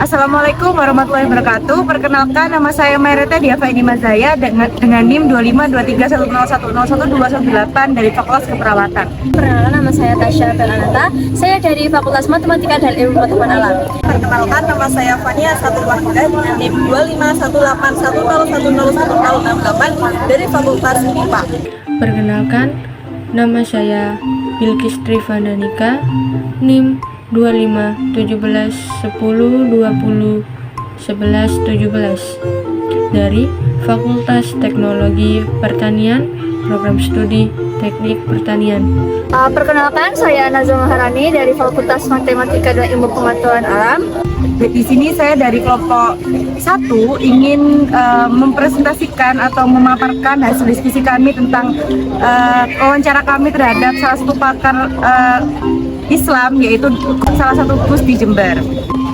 Assalamualaikum warahmatullahi wabarakatuh. Perkenalkan, nama saya Maireta Diavaini Mazaya dengan NIM 252310101218 dari Fakultas Keperawatan. Perkenalkan, nama saya Tasya Belanata. Saya dari Fakultas Matematika dan Ilmu Pengetahuan Alam. Perkenalkan, nama saya Fania Satulwahida dengan NIM 251810101068 dari Fakultas IPA. Perkenalkan, nama saya Bilkis Trivandanika, NIM 251710201117 dari Fakultas Teknologi Pertanian, Program Studi Teknik Pertanian. Perkenalkan, saya Nazwa Maharani dari Fakultas Matematika dan Ilmu Pengetahuan Alam. Di sini saya dari kelompok 1 ingin mempresentasikan atau memaparkan hasil diskusi kami tentang wawancara kami terhadap salah satu pakar Islam, yaitu salah satu KUS di Jember.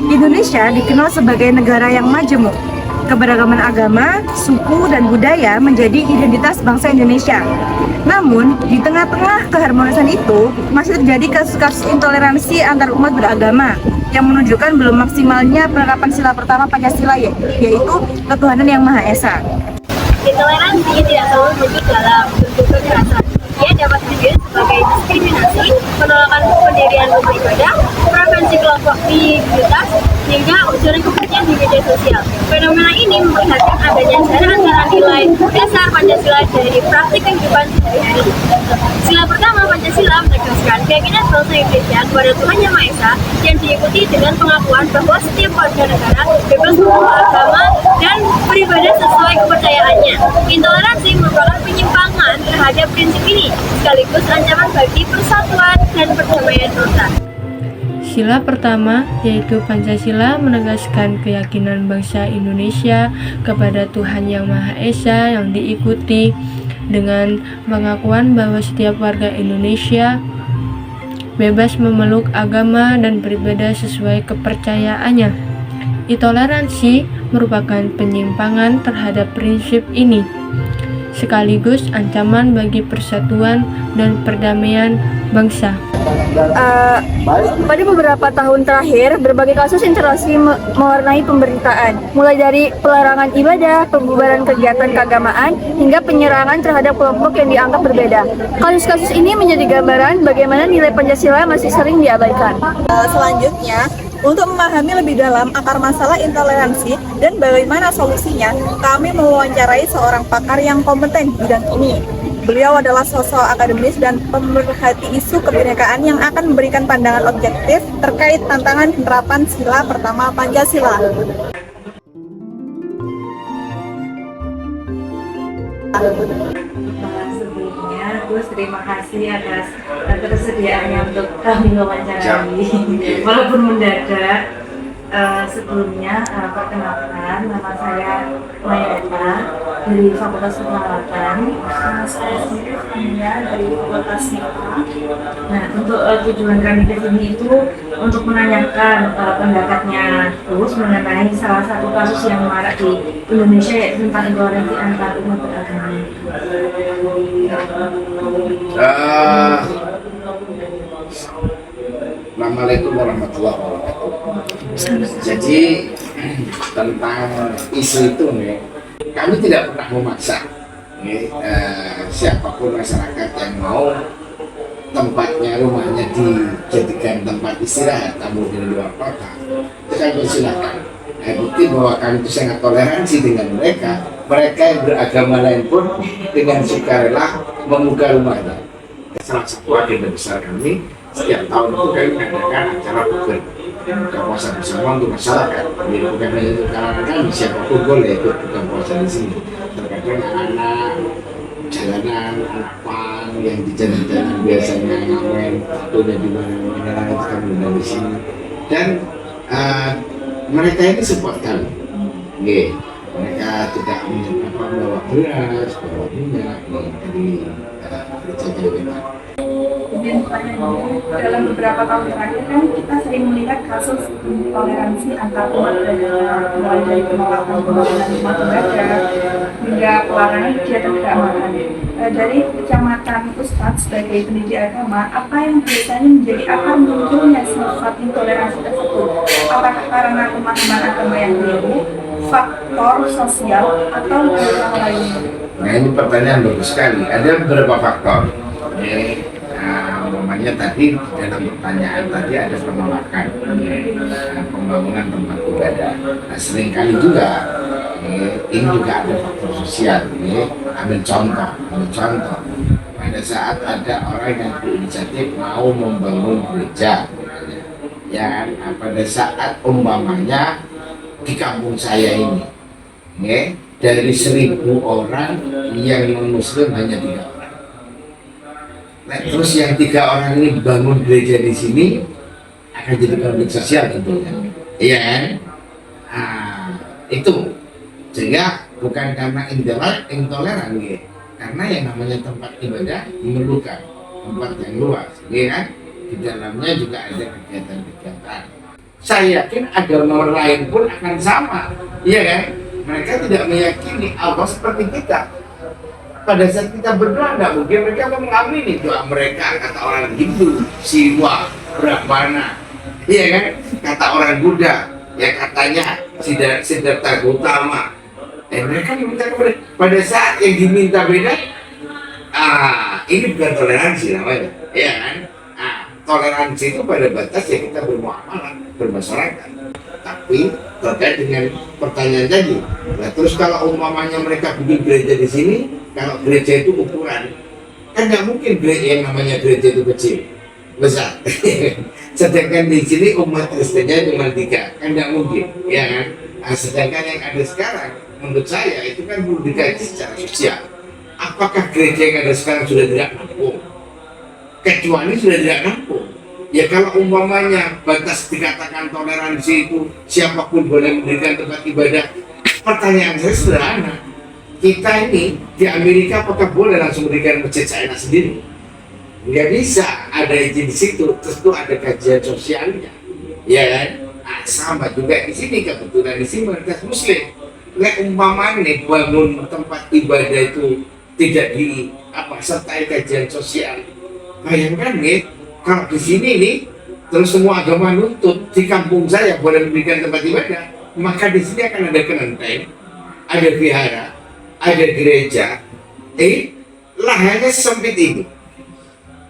Indonesia dikenal sebagai negara yang majemuk. Keberagaman agama, suku, dan budaya menjadi identitas bangsa Indonesia. Namun, di tengah-tengah keharmonisan itu, masih terjadi kasus-kasus intoleransi antar umat beragama yang menunjukkan belum maksimalnya penerapan sila pertama Pancasila, yaitu ketuhanan yang Maha Esa. Intoleransi tidak selalu muncul dalam bentuk kekerasan. Ia dapat hadir sebagai diskriminasi, penolakan pendirian rumah ibadah, prevensi kelompok minoritas, hingga ujaran kebencian di media sosial. Fenomena ini memperlihatkan adanya jarak antara nilai dasar Pancasila dari praktik kehidupan sehari-hari. Sila pertama Pancasila menegaskan keyakinan bangsa Indonesia kepada Tuhan Yang Maha Esa yang diikuti dengan pengakuan bahwa setiap warga negara bebas memilih agama dan beribadah sesuai kepercayaannya. Intoleransi merupakan penyimpangan terhadap prinsip ini, sekaligus ancaman bagi persatuan dan perdamaian bangsa. Sila pertama, yaitu Pancasila, menegaskan keyakinan bangsa Indonesia kepada Tuhan Yang Maha Esa yang diikuti dengan pengakuan bahwa setiap warga Indonesia bebas memeluk agama dan beribadah sesuai kepercayaannya. Intoleransi merupakan penyimpangan terhadap prinsip ini, sekaligus ancaman bagi persatuan dan perdamaian bangsa. Pada beberapa tahun terakhir, berbagai kasus intoleransi mewarnai pemberitaan, mulai dari pelarangan ibadah, pembubaran kegiatan keagamaan, hingga penyerangan terhadap kelompok yang dianggap berbeda. Kasus-kasus ini menjadi gambaran bagaimana nilai Pancasila masih sering diabaikan. Selanjutnya, untuk memahami lebih dalam akar masalah intoleransi dan bagaimana solusinya, kami mewawancarai seorang pakar yang kompeten di bidang ini. Beliau adalah sosok akademis dan pemerhati isu kebinekaan yang akan memberikan pandangan objektif terkait tantangan penerapan sila pertama Pancasila. Sebelumnya, Gus, terima kasih atas ketersediaannya untuk kami wawancarai, walaupun mendadak. Sebelumnya, perkenalkan, nama saya Maireta dari Fakultas Keperawatan. Saya sendiri Fania dari Fakultas IPA. Nah, untuk tujuan kami ke sini itu untuk menanyakan pendapatnya Gus mengenai salah satu kasus yang marak di Indonesia, yaitu tentang intoleransi antar umat beragama. Assalamualaikum warahmatullahi wabarakatuh. Jadi tentang isu itu nih, kami tidak pernah memaksa siapapun masyarakat yang mau tempatnya, rumahnya dijadikan tempat istirahat, tamu di luar kota, itu kami persilahkan. Bukti bahwa kami itu sangat toleransi dengan mereka yang beragama lain pun dengan sukarela membuka rumahnya. Salah satu agenda besar kami setiap tahun itu kami mengadakan acara buka puasa bersama untuk masyarakat. Jadi bukan hanya untuk kalangan kami, siapapun boleh ikut buka puasa di sini. Terkadang anak-anak jalanan, anak yang di jalan-jalan biasanya ngamen, satunya di mana itu kami undang di sini. Dan mereka ini support kami. Mereka tidak membawa beras, bawa minyak dari jajanan. Izin pertanyaan, dalam beberapa tahun terakhir kan kita sering melihat kasus intoleransi antar umat beragama, mulai dari penolakan pembangunan rumah ibadah hingga pelarangan kegiatan keagamaan. Dari kacamata Ustadz sebagai pendidik agama, apa yang biasanya menjadi akar munculnya sifat intoleransi tersebut? Apakah karena pemahaman agama yang keliru, faktor sosial, atau hal lain? Nah, ini pertanyaan bagus sekali. Ada beberapa faktor. Umpamanya tadi dalam pertanyaan tadi ada penolakan pembangunan tempat ibadah. Nah, seringkali juga ini juga ada faktor sosial. Ambil contoh. Pada saat ada orang yang berinisiatif mau membangun gereja, ya kan? Nah, pada saat umpamanya di kampung saya ini, dari 1.000 orang yang non-muslim hanya 3 orang. Nah, terus yang 3 orang ini bangun gereja di sini akan jadi konflik sosial tentunya, iya kan? Nah, itu sehingga bukan karena intoleran, karena yang namanya tempat ibadah memerlukan tempat yang luas, iya kan? Di dalamnya juga ada kegiatan-kegiatan. Saya yakin agama lain pun akan sama, iya kan? Mereka tidak meyakini Allah seperti kita. Pada saat kita berdoa, nggak mungkin mereka akan mengamini doa mereka. Kata orang Hindu, Siwa, Brahmana, iya kan? Kata orang Buddha, ya katanya Siddhartha Gautama. Mereka diminta kepada, pada saat yang diminta beda, ini bukan toleransi namanya, iya kan? Toleransi itu pada batas ya kita bermuamalah, bermasyarakat. Tapi terkait dengan pertanyaan tadi, nah terus kalau umpamanya mereka bikin gereja di sini, kalau gereja itu ukuran, kan nggak mungkin gereja yang namanya gereja itu kecil, besar. Sedangkan di sini umat Kristennya cuma 3, kan nggak mungkin, ya kan? Nah, sedangkan yang ada sekarang, menurut saya itu kan belum dikaji secara sosial. Apakah gereja yang ada sekarang sudah tidak mampu? Kecuali sudah tidak mampu. Ya kalau umpamanya batas dikatakan toleransi itu siapapun boleh mendirikan tempat ibadah, pertanyaan saya sederhana. Kita ini di Amerika apakah boleh langsung mendirikan masjid saya sendiri? Nggak bisa, ada izin di situ, tentu ada kajian sosialnya, ya kan? Nah, sama juga di sini, kebetulan di sini mayoritas Muslim. Nah, umpamanya bangun tempat ibadah itu tidak sertai kajian sosial, bayangkan nih. Kalau di sini nih, terus semua agama nuntut di kampung saya boleh mendirikan tempat ibadah, maka di sini akan ada kelenteng, ada vihara, ada gereja, lahannya sempit ini.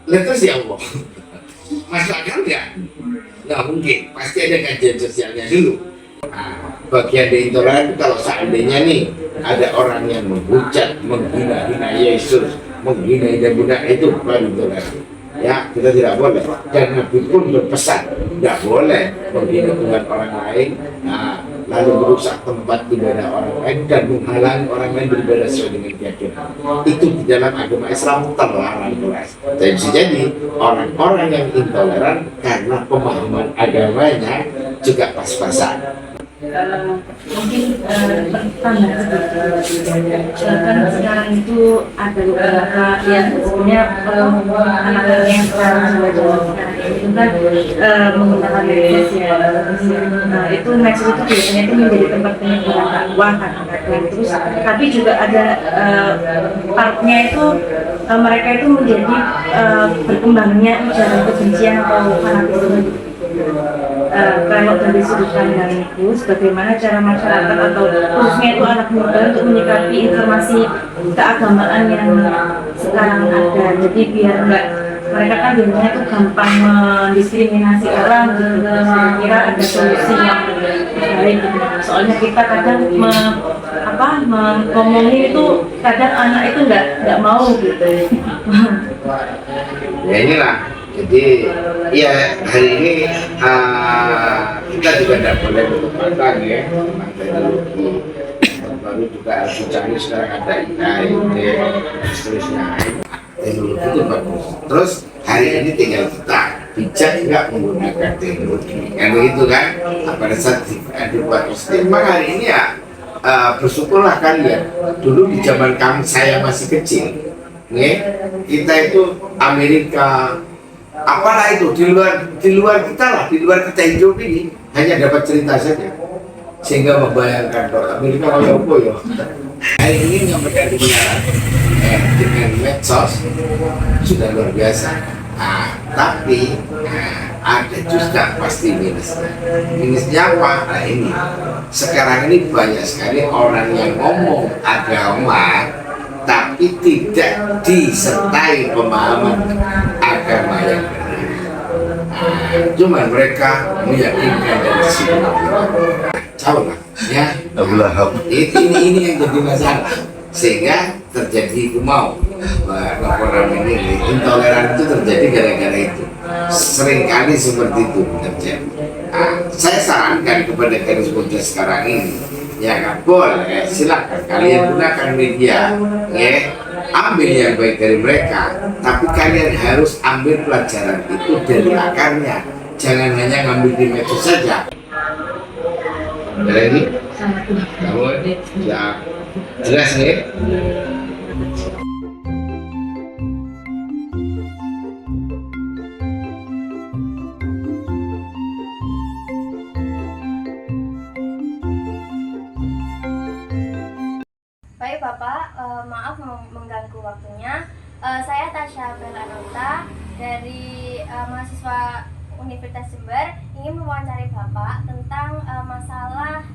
Terus ya Allah, masuk akal nggak? Nggak mungkin, pasti ada kajian sosialnya dulu. Nah, bagian dari intoleran kalau seandainya nih ada orang yang menghujat, menghina Yesus, menghina Buddha, itu baru intoleran. Ya, kita tidak boleh. Dan Nabi pun berpesan, tidak boleh menghina Tuhan orang lain, lalu merusak tempat ibadah orang lain dan menghalangi orang lain beribadah sesuai dengan keyakinan. Itu di dalam agama Islam terlarang keras. Dan bisa jadi orang-orang yang intoleran karena pemahaman agamanya juga pas-pasan. Mungkin tambahan kan sekarang itu ada beberapa yang sebenarnya anak-anak yang sekarang itu kan menggunakan medsos ya. Itu medsos itu biasanya itu menjadi tempat penyebaran dakwah kan. Terus tapi juga ada partnya itu mereka itu menjadi berkembangnya ujaran kebencian atau fanatisme. Kalau dari sudut pandangku, bagaimana cara masyarakat atau khususnya itu anak muda untuk menyikapi informasi keagamaan yang sekarang ada. Jadi biar enggak, mereka kan biasanya tuh gampang mendiskriminasi orang gitu. Saya kira ada solusi yang baik gitu. Soalnya kita kadang ngomongin itu kadang anak itu nggak mau gitu. Ya inilah. Jadi ya hari ini kita juga tidak boleh melupakan ya tentang teknologi baru juga Al-Qur'an sekarang ada AI dan seterusnya. Teknologi itu bagus. Terus hari ini tinggal kita bijak nggak menggunakan teknologi, kan begitu kan? Pada saat dibuat positif, maka hari ini ya bersyukurlah kalian. Dulu di zaman saya masih kecil, kita itu Amerika Apalah itu di luar kita lah, di luar kita hidup ini hanya dapat cerita saja sehingga membayangkan kalau Amerika kalau apa ya. Hari ini yang berada dengan medsos sudah luar biasa. Tapi ada juga pasti minusnya. Minusnya apa? Nah ini sekarang ini banyak sekali orang yang ngomong agama tapi tidak disertai pemahaman agama yang benar. Cuman mereka meyakinkan dari sisi jauh lah, ya. Ini yang jadi masalah sehingga terjadi orang ini intoleran itu terjadi gara-gara itu. Seringkali seperti itu terjadi. Saya sarankan kepada garis muda sekarang ini, ya kan boleh, silakan kalian gunakan media, ya, ambil yang baik dari mereka, tapi kalian harus ambil pelajaran itu dari akarnya, jangan hanya ngambil di medsos saja. Ada lagi? Kamu ya jelas nih. Baik Bapak, maaf mengganggu waktunya. Saya Tasya Belanota dari mahasiswa Universitas Jember ingin mewawancari Bapak tentang masalah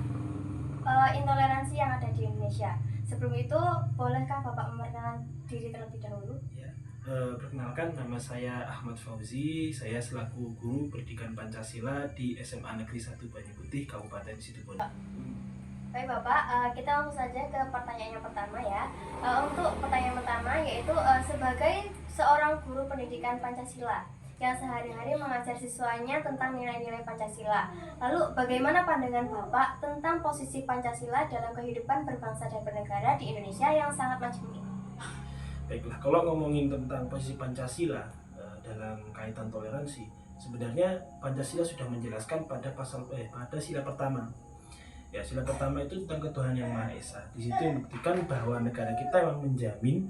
intoleransi yang ada di Indonesia. Sebelum itu, bolehkah Bapak memperkenalkan diri terlebih dahulu? Ya, perkenalkan nama saya Ahmad Fauzi. Saya selaku guru pendidikan Pancasila di SMA Negeri 1 Banyuputih, Kabupaten Situbondo. Baik Bapak, kita langsung saja ke pertanyaan yang pertama ya. Untuk pertanyaan pertama yaitu sebagai seorang guru pendidikan Pancasila yang sehari-hari mengajar siswanya tentang nilai-nilai Pancasila. Lalu bagaimana pandangan Bapak tentang posisi Pancasila dalam kehidupan berbangsa dan bernegara di Indonesia yang sangat maju ini? Baiklah, kalau ngomongin tentang posisi Pancasila dalam kaitan toleransi, sebenarnya Pancasila sudah menjelaskan pada pada sila pertama. Ya, sila pertama itu tentang ketuhanan yang Maha Esa. Di situ membuktikan bahwa negara kita memang menjamin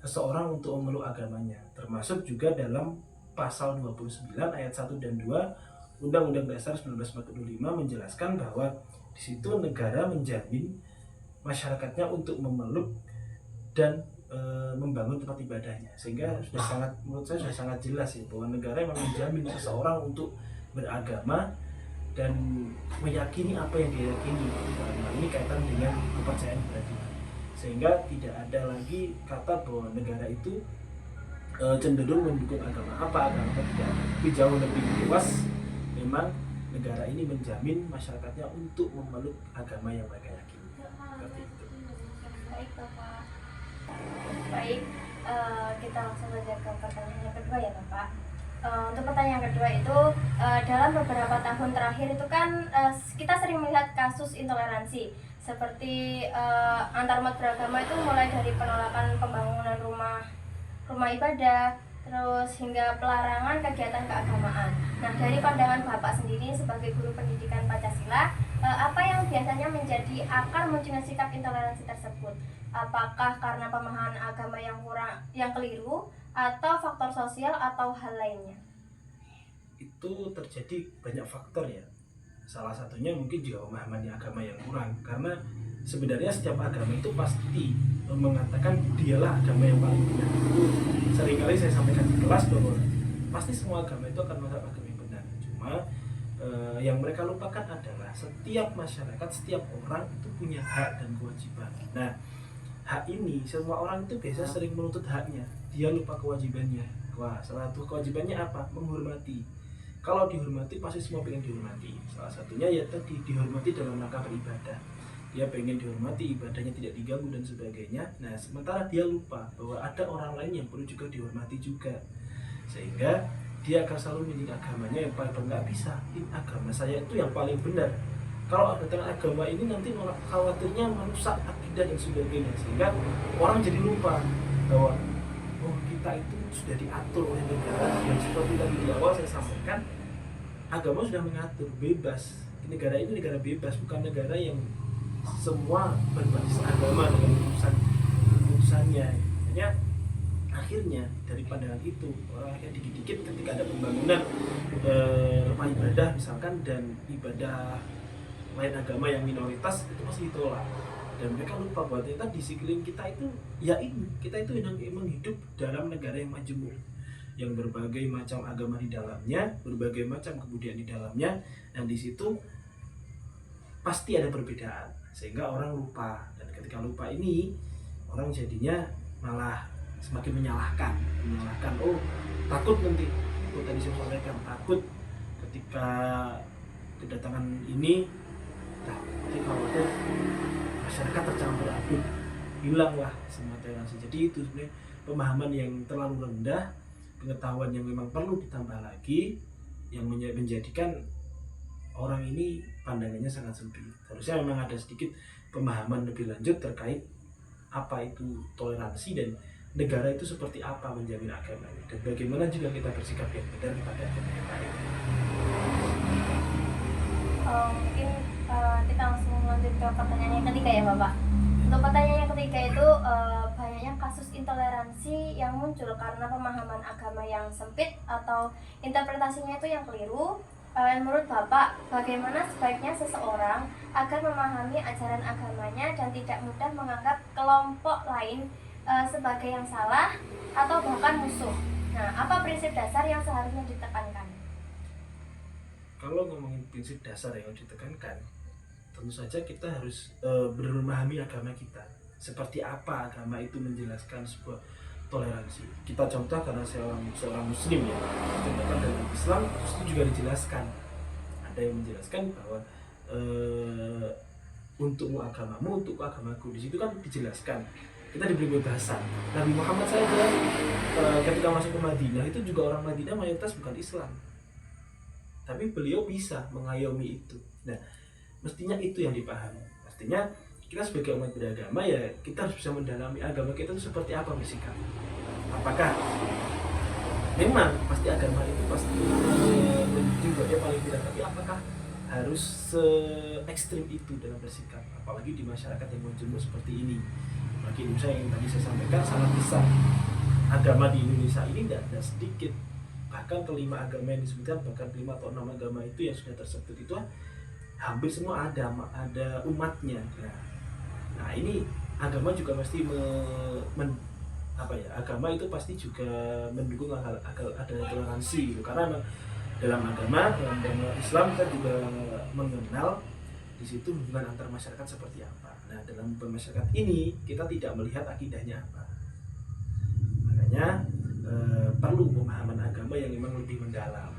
seseorang untuk memeluk agamanya, termasuk juga dalam pasal 29 ayat 1 dan 2 Undang-Undang Dasar 1945 menjelaskan bahwa di situ negara menjamin masyarakatnya untuk memeluk dan membangun tempat ibadahnya, sehingga sudah sangat, menurut saya sudah sangat jelas ya bahwa negara memang menjamin seseorang untuk beragama dan meyakini apa yang dia yakini. Nah, ini kaitan dengan kepercayaan pribadi, sehingga tidak ada lagi kata bahwa negara itu cenderung mendukung agama tidak, tapi jauh lebih luas. Memang negara ini menjamin masyarakatnya untuk memeluk agama yang mereka yakini. Seperti itu. Baik Bapak. Baik, kita langsung saja ke pertanyaan yang kedua ya Bapak. Untuk pertanyaan kedua itu, dalam beberapa tahun terakhir itu kan kita sering melihat kasus intoleransi seperti antarumat beragama itu mulai dari penolakan pembangunan rumah ibadah, terus hingga pelarangan kegiatan keagamaan. Nah, dari pandangan Bapak sendiri sebagai guru pendidikan Pancasila, apa yang biasanya menjadi akar munculnya sikap intoleransi tersebut? Apakah karena pemahaman agama yang keliru, atau faktor sosial, atau hal lainnya? Itu terjadi banyak faktor ya. Salah satunya mungkin juga pemahaman agama yang kurang, karena sebenarnya setiap agama itu pasti mengatakan dialah agama yang paling benar. Itu seringkali saya sampaikan di kelas bahwa pasti semua agama itu akan menganggap agama yang benar. Cuma yang mereka lupakan adalah setiap masyarakat, setiap orang itu punya hak dan kewajiban. Nah, hak ini semua orang itu biasa sering menuntut haknya, dia lupa kewajibannya. Wah, salah satu kewajibannya apa? Menghormati. Kalau dihormati pasti semua pengen dihormati. Salah satunya ya tadi dihormati dalam rangka beribadah. Dia pengen dihormati, ibadahnya tidak diganggu dan sebagainya. Nah, sementara dia lupa bahwa ada orang lain yang perlu juga dihormati juga. Sehingga dia akan selalu menjadi agamanya yang paling benar. Nggak bisa, ini agama saya itu yang paling benar. Kalau ada dengan agama ini nanti malah khawatirnya merusak akidah dan sebagainya, sehingga orang jadi lupa bahwa kita itu sudah diatur oleh negara. Dan seperti tadi di awal saya sampaikan, agama sudah mengatur bebas. Negara ini negara bebas, bukan negara yang semua berbasis agama dengan keputusannya. Hanya akhirnya dari pandangan itu orang akhirnya dikit-dikit ketika ada pembangunan rumah ibadah misalkan dan ibadah lain agama yang minoritas itu pasti ditolak, dan mereka lupa bahwa ternyata di sekeliling kita itu ya ini kita itu memang hidup dalam negara yang majemuk yang berbagai macam agama di dalamnya, berbagai macam kebudayaan di dalamnya, dan di situ pasti ada perbedaan sehingga orang lupa, dan ketika lupa ini orang jadinya malah semakin menyalahkan oh takut nanti tadi saya sampaikan, takut ketika kedatangan ini nanti khawatir masyarakat tercampur aduk, hilanglah semua toleransi. Jadi itu sebenarnya pemahaman yang terlalu rendah, pengetahuan yang memang perlu ditambah lagi, yang menjadikan orang ini pandangannya sangat sempit. Harusnya memang ada sedikit pemahaman lebih lanjut terkait apa itu toleransi dan negara itu seperti apa menjamin agamanya, dan bagaimana juga kita bersikap yang benar kepada agama yang lain. Mungkin kita langsung lanjut ke pertanyaan yang ketiga ya Bapak. Untuk pertanyaan yang ketiga itu banyaknya kasus intoleransi yang muncul karena pemahaman agama yang sempit atau interpretasinya itu yang keliru. Menurut Bapak, bagaimana sebaiknya seseorang agar memahami ajaran agamanya dan tidak mudah menganggap kelompok lain sebagai yang salah atau bahkan musuh? Nah, apa prinsip dasar yang seharusnya ditekankan? Kalau ngomongin prinsip dasar yang ditekankan, tentu saja kita harus memahami agama kita. Seperti apa agama itu menjelaskan sebuah toleransi. Kita contoh karena seorang muslim ya, contohkan dalam Islam itu juga dijelaskan. Ada yang menjelaskan bahwa untukmu agamamu, untuk agamaku. Di situ kan dijelaskan. Kita diberi kebebasan. Nabi Muhammad SAW ketika masuk ke Madinah itu juga orang Madinah mayoritas bukan Islam, tapi beliau bisa mengayomi itu. Nah, mestinya itu yang dipahami. Mestinya kita sebagai umat beragama ya kita harus bisa mendalami agama kita itu seperti apa bersikap. Apakah memang pasti agama itu pasti menuju dia paling tidak, tapi apakah harus se-ekstrim itu dalam bersikap, apalagi di masyarakat yang majemuk seperti ini. Apalagi Indonesia yang tadi saya sampaikan sangat besar. Agama di Indonesia ini tidak ada sedikit. Bahkan kelima agama yang disebutkan, bahkan 5 atau 6 agama itu yang sudah tersebut itu hampir semua ada umatnya. Nah ini agama juga pasti agama itu pasti juga mendukung agar ada toleransi gitu. Karena dalam agama Islam kita juga mengenal di situ hubungan antar masyarakat seperti apa. Nah dalam masyarakat ini kita tidak melihat akidahnya apa. Makanya perlu pemahaman agama yang memang lebih mendalam.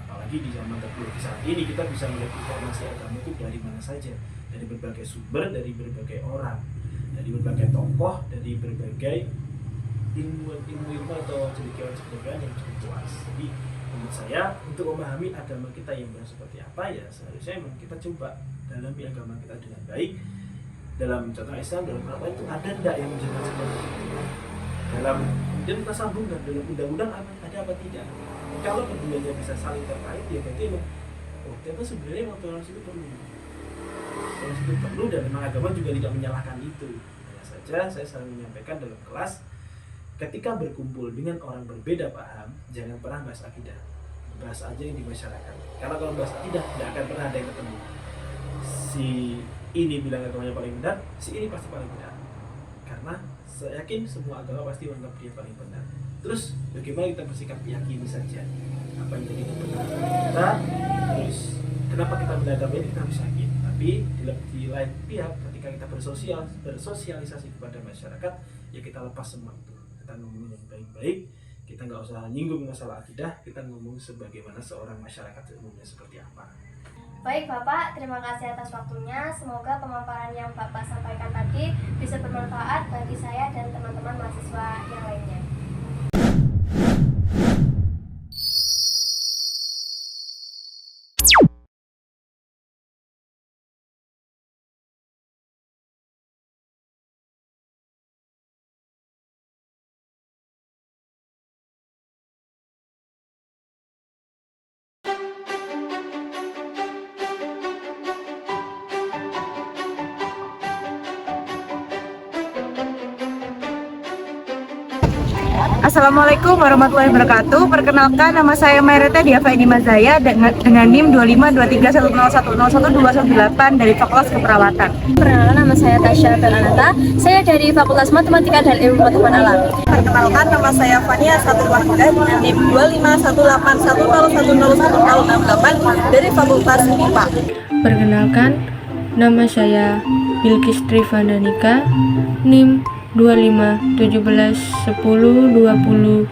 Apalagi di zaman teknologi saat ini kita bisa melihat informasi agama itu dari mana saja, dari berbagai sumber, dari berbagai orang, dari berbagai tokoh, dari berbagai ilmu atau cendekiawan yang cukup luas. Jadi menurut saya untuk memahami agama kita yang benar seperti apa ya seharusnya memang kita coba dalami agama kita dengan baik. Dalam contoh Islam, dalam apa itu ada enggak yang menjelaskan seperti itu? Dalam dan kita sambungkan dalam undang-undang ada apa tidak? Kalau keduanya bisa saling terkait ya berarti ternyata sebenarnya toleransi itu perlu. Toleransi itu perlu dan memang agama juga tidak menyalahkan itu. Hanya saja saya selalu menyampaikan dalam kelas, ketika berkumpul dengan orang berbeda paham, jangan pernah bahas akidah. Bahas aja yang di masyarakat. Karena kalau bahas akidah tidak akan pernah ada yang ketemu. Si ini bilang agamanya paling benar, si ini pasti paling benar. Karena saya yakin semua agama pasti menganggap dia paling benar. Terus bagaimana kita bersikap yakini saja apa yang jadi kebenaran kita. Terus kenapa kita beragama ini kita harus yakin. Tapi di lain pihak ketika kita bersosialisasi kepada masyarakat ya kita lepas semua itu. Kita ngomong yang baik-baik. Kita nggak usah nyinggung masalah akidah. Kita ngomong sebagaimana seorang masyarakat umumnya seperti apa. Baik Bapak, terima kasih atas waktunya. Semoga pemaparan yang Bapak sampaikan tadi bisa bermanfaat bagi saya dan teman-teman mahasiswa yang lainnya. Assalamualaikum warahmatullahi wabarakatuh. Perkenalkan, nama saya Maireta Diafaini Mazaya dengan NIM 252310101218 dari Fakultas Keperawatan. Perkenalkan, nama saya Tasya Belanata. Saya dari Fakultas Matematika dan Ilmu Pengetahuan Alam. Perkenalkan, nama saya Fania Satul Wahidah dengan NIM 251810101068 dari Fakultas MIPA. Perkenalkan, nama saya Bilkis Trivandanika, NIM 251710201117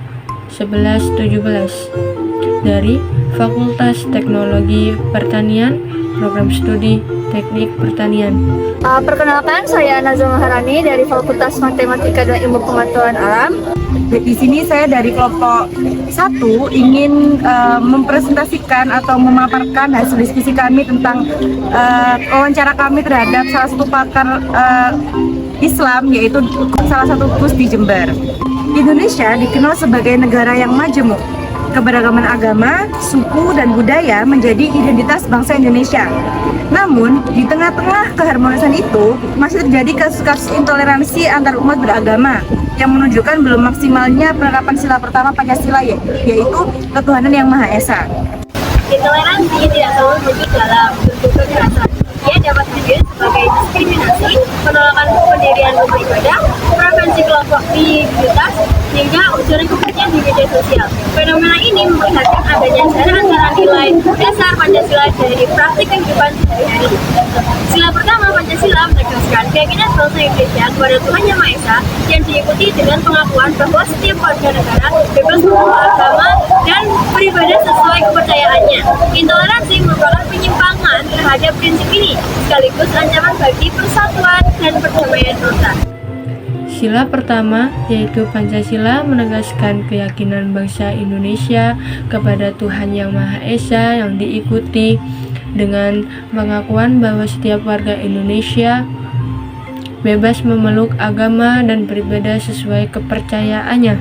dari Fakultas Teknologi Pertanian, Program Studi Teknik Pertanian. Perkenalkan, saya Nazwa Maharani dari Fakultas Matematika dan Ilmu Pengetahuan Alam. Di sini saya dari kelompok 1 ingin mempresentasikan atau memaparkan hasil diskusi kami tentang wawancara kami terhadap salah satu pakar Islam, yaitu salah satu KUS di Jember. Indonesia dikenal sebagai negara yang majemuk. Keberagaman agama, suku, dan budaya menjadi identitas bangsa Indonesia. Namun, di tengah-tengah keharmonisan itu, masih terjadi kasus-kasus intoleransi antar umat beragama yang menunjukkan belum maksimalnya penerapan sila pertama Pancasila, yaitu ketuhanan yang Maha Esa. Intoleransi tidak selalu wujud dalam bentuk kekerasan. Ia dapat hadir sebagai diskriminasi, penolakan pendirian rumah ibadah, preferensi kelompok minoritas, hingga ujaran kebencian di media sosial. Fenomena ini memperlihatkan adanya jarak antara nilai dasar Pancasila dari praktik kehidupan sehari-hari. Sila pertama Pancasila menegaskan keyakinan bangsa Indonesia kepada Tuhan Yang Maha Esa yang diikuti dengan pengakuan bahwa setiap warga negara bebas beragama dan beribadah sesuai kepercayaannya. Intoleransi merupakan penyimpangan terhadap prinsip ini, sekaligus ancaman bagi persatuan dan perdamaian bangsa. Sila pertama, yaitu Pancasila, menegaskan keyakinan bangsa Indonesia kepada Tuhan Yang Maha Esa yang diikuti dengan pengakuan bahwa setiap warga Indonesia bebas memeluk agama dan beribadah sesuai kepercayaannya.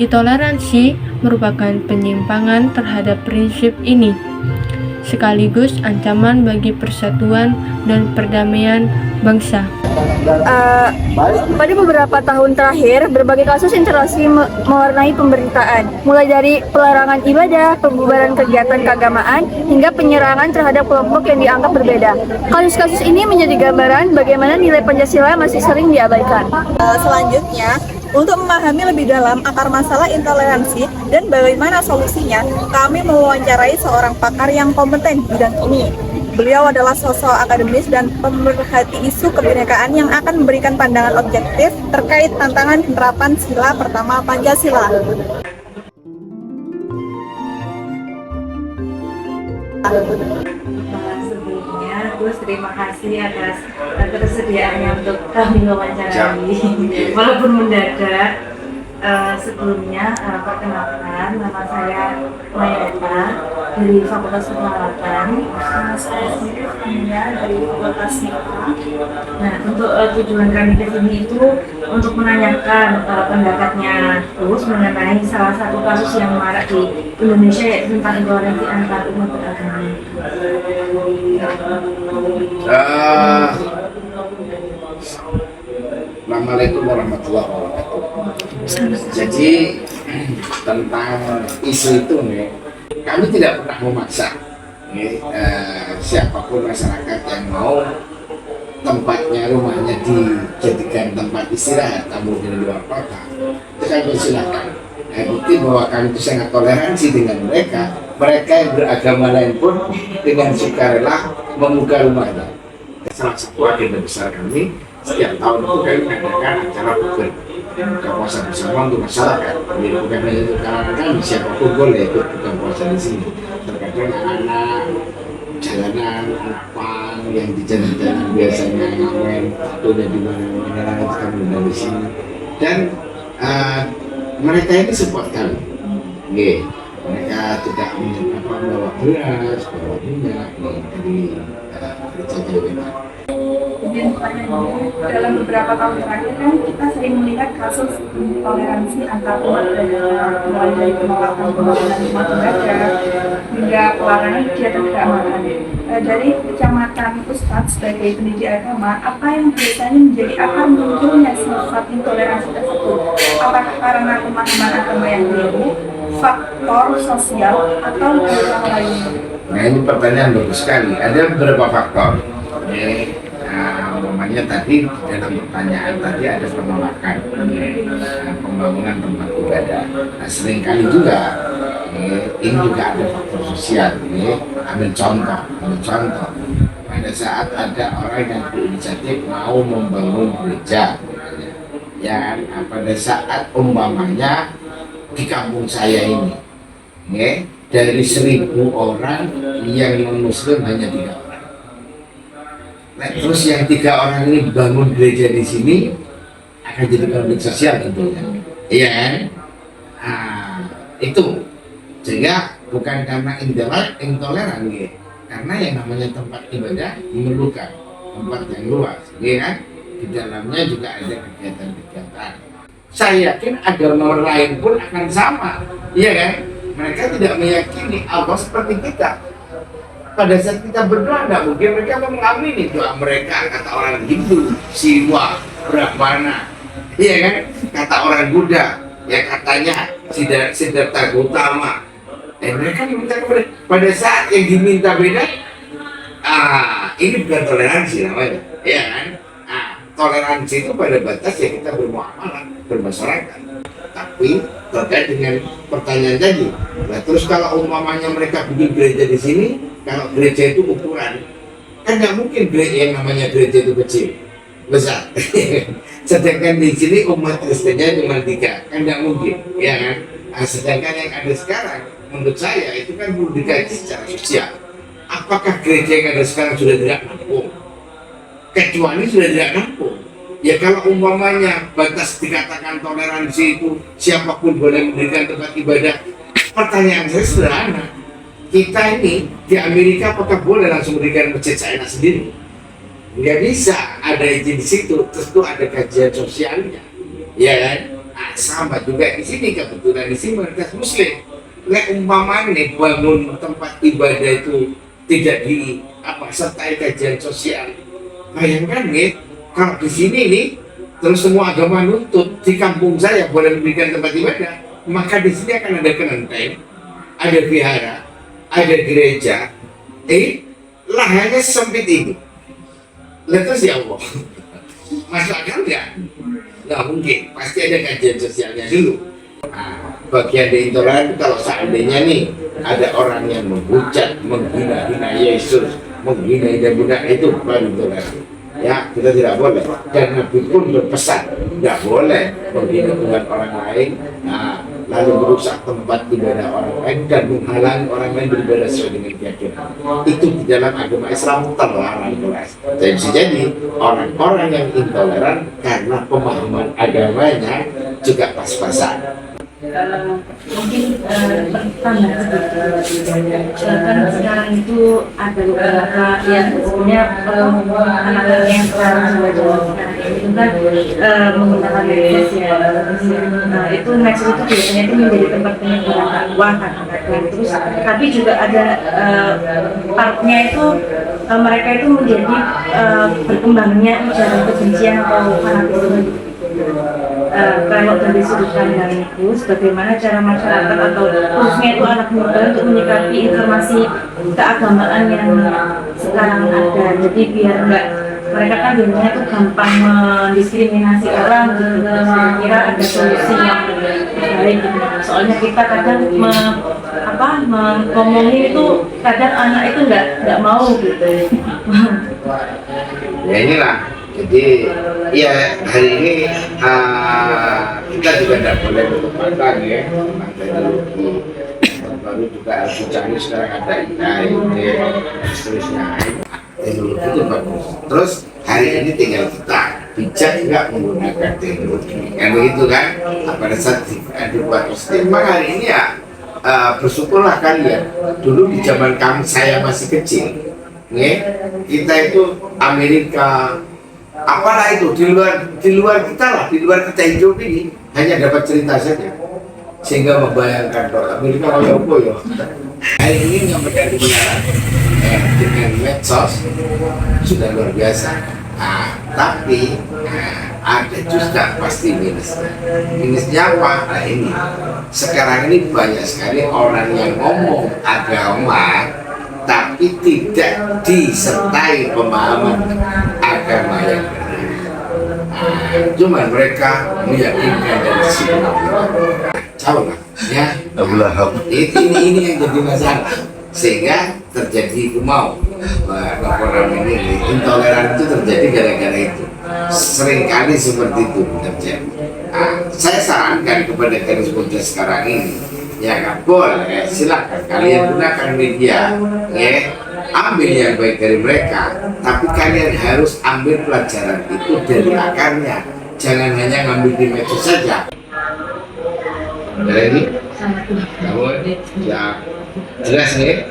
Intoleransi merupakan penyimpangan terhadap prinsip ini, sekaligus ancaman bagi persatuan dan perdamaian bangsa. Pada beberapa tahun terakhir, berbagai kasus intoleransi mewarnai pemberitaan, mulai dari pelarangan ibadah, pembubaran kegiatan keagamaan, hingga penyerangan terhadap kelompok yang dianggap berbeda. Kasus-kasus ini menjadi gambaran bagaimana nilai Pancasila masih sering diabaikan. Selanjutnya, untuk memahami lebih dalam akar masalah intoleransi dan bagaimana solusinya, kami mewawancarai seorang pakar yang kompeten di bidang ini. Beliau adalah sosok akademis dan pemerhati isu kebinekaan yang akan memberikan pandangan objektif terkait tantangan penerapan sila pertama Pancasila. Sebelumnya, Gus, terima kasih atas ketersediaannya untuk kami wawancarai, walaupun mendadak. Sebelumnya, perkenalkan, nama saya Maireta dari Fakultas Keperawatan. Saya sendiri Fania dari Fakultas MIPA. Nah, untuk tujuan kami ke sini itu untuk menanyakan pendapatnya Gus mengenai salah satu kasus yang marak di Indonesia, yaitu tentang intoleransi antar umat beragama. Assalamualaikum warahmatullahi wabarakatuh. Jadi tentang isu itu nih, kami tidak pernah memaksa siapapun masyarakat yang mau tempatnya, rumahnya dijadikan tempat istirahat tamu dari luar kota, itu kami silakan. Bukti bahwa kami itu sangat toleransi dengan mereka yang beragama lain pun dengan sukarela membuka rumahnya. Salah satu agenda besar kami setiap tahun itu kami mengadakan acara buka puasa bersama untuk masyarakat. Jadi bukan hanya untuk kalangan kami, siapapun boleh ikut buka puasa di sini. Terkadang anak-anak jalanan, anak pang yang di jalan-jalan biasanya ngamen, satunya di mana-mana itu kami undang di sini. Dan mereka ini support kami. Mereka tidak membawa beras, bawa minyak dari gereja kita. Kemudian pertanyaannya, dalam beberapa tahun terakhir kan kita sering melihat kasus intoleransi antar umat beragama, mulai dari penolakan pembangunan rumah ibadah hingga pelarangan kegiatan keagamaan. Dari kacamata Ustadz sebagai pendidik agama, apa yang biasanya menjadi akar munculnya sifat intoleransi tersebut? Apakah karena pemahaman agama yang keliru, faktor sosial, atau hal lain? Nah, ini pertanyaan bagus sekali. Ada beberapa faktor. Umpamanya tadi dalam pertanyaan tadi ada penolakan pembangunan tempat ibadah. Nah, seringkali juga ini juga ada faktor sosial. Ambil contoh. Pada saat ada orang yang berinisiatif mau membangun gereja, ya, pada saat umpamanya di kampung saya ini, dari 1.000 orang yang non-muslim hanya 3 orang. Nah, terus yang 3 orang ini bangun gereja di sini akan jadi konflik sosial tentunya, iya kan? Nah, itu sehingga bukan karena intoleran, karena yang namanya tempat ibadah memerlukan tempat yang luas, iya kan? Di dalamnya juga ada kegiatan-kegiatan. Saya yakin agama lain pun akan sama, iya kan? Mereka tidak meyakini Allah seperti kita. Pada saat kita berdoa, tidak mungkin mereka mengamini doa mereka. Kata orang Hindu, Siwa, Brahmana, iya kan? Kata orang Buddha, ya katanya Siddhartha Gautama. Mereka diminta pada saat yang diminta beda. Ini bukan toleransi namanya, iya kan? Toleransi itu pada batas ya kita bermuamalah, bermasyarakat. Tapi terkait dengan pertanyaan tadi, nah, terus kalau umpamanya mereka bikin gereja di sini, kalau gereja itu ukuran, kan nggak mungkin gereja yang namanya gereja itu kecil, besar. Sedangkan di sini umat Kristennya cuma 3, kan nggak mungkin, ya kan? Nah, sedangkan yang ada sekarang, menurut saya itu kan perlu dikaji secara sosial. Apakah gereja yang ada sekarang sudah tidak nampung? Kecuali sudah tidak nampung. Ya kalau umpamanya batas dikatakan toleransi itu siapapun boleh mendirikan tempat ibadah, pertanyaan saya sederhana. Kita ini di Amerika apakah boleh langsung mendirikan masjid saya sendiri? Nggak bisa, ada izin di situ, tentu ada kajian sosialnya, ya kan? Nah, sama juga di sini, kebetulan di sini mayoritas Muslim. Umpamanya bangun tempat ibadah itu tidak sertai kajian sosial, bayangkan kalau di sini nih, terus semua agama nuntut di kampung saya boleh mendirikan tempat ibadah, maka di sini akan ada kelenteng, ada vihara, ada gereja, lahannya sempit ini. Lantas ya Allah, masuk akal nggak? Nggak mungkin, pasti ada kajian sosialnya dulu. Nah, bagian dari intoleran kalau seandainya nih ada orang yang menghujat, menghina Yesus, menghina Buddha, itu baru intoleran. Ya, kita tidak boleh. Dan Nabi pun berpesan, tidak boleh menghina Tuhan orang lain, lalu merusak tempat ibadah orang lain dan menghalangi orang lain beribadah sesuai dengan keyakinan. Itu di dalam agama Islam terlarang keras. Jadi bisa jadi orang-orang yang intoleran karena pemahaman agamanya juga pas-pasan. Mungkin tambah sedikit, kan sekarang itu ada beberapa yang sebenarnya anak-anak yang sekarang itu kan menggunakan medsos ya. Nah, itu medsos itu biasanya itu menjadi tempat penyebaran dakwah kan, terus tapi juga ada partnya itu mereka itu menjadi berkembangnya ujaran kebencian atau fanatisme. Kalau dari sudut pandang itu, bagaimana cara masyarakat atau khususnya itu anak muda untuk menyikapi informasi keagamaan yang sekarang ada, jadi biar enggak, mereka kan biasanya tuh gampang mendiskriminasi orang gitu. Saya kira ada solusi yang baik gitu. Soalnya kita kadang ngomongin itu kadang anak itu nggak mau gitu. Ya inilah. Jadi ya hari ini kita juga tidak boleh menutup mata ya, tentang teknologi baru juga harus canggih, sekarang ada AI, dan seterusnya. Teknologi itu bagus. Terus hari ini tinggal kita bijak nggak menggunakan teknologi, kan begitu kan? Pada saat dibuat positif, memang hari ini ya bersyukurlah kalian. Dulu di zaman saya masih kecil, kita itu Amerika, apalah itu di luar kita lah, di luar kita hidup ini hanya dapat cerita saja, sehingga membayangkan kalau Amerika mau apa ya, Hari ini yang menjadi kebenaran dengan medsos sudah luar biasa. Tapi ada juga pasti minusnya. Minusnya apa? Nah ini, sekarang ini banyak sekali orang yang ngomong agama tapi tidak disertai pemahaman agama yang benar. Cuman mereka meyakinkan dari sini. Tahu nggak? Ya, ini yang jadi masalah, sehingga terjadi laporan ini intoleran itu terjadi gara-gara itu. Seringkali seperti itu terjadi. Saya sarankan kepada garis muda sekarang ini, ya nggak boleh, silakan kalian gunakan media, ya, ambil yang baik dari mereka, tapi kalian harus ambil pelajaran itu dari akarnya, jangan hanya ngambil di medsos saja. Ada lagi? Kamu ya jelas nih.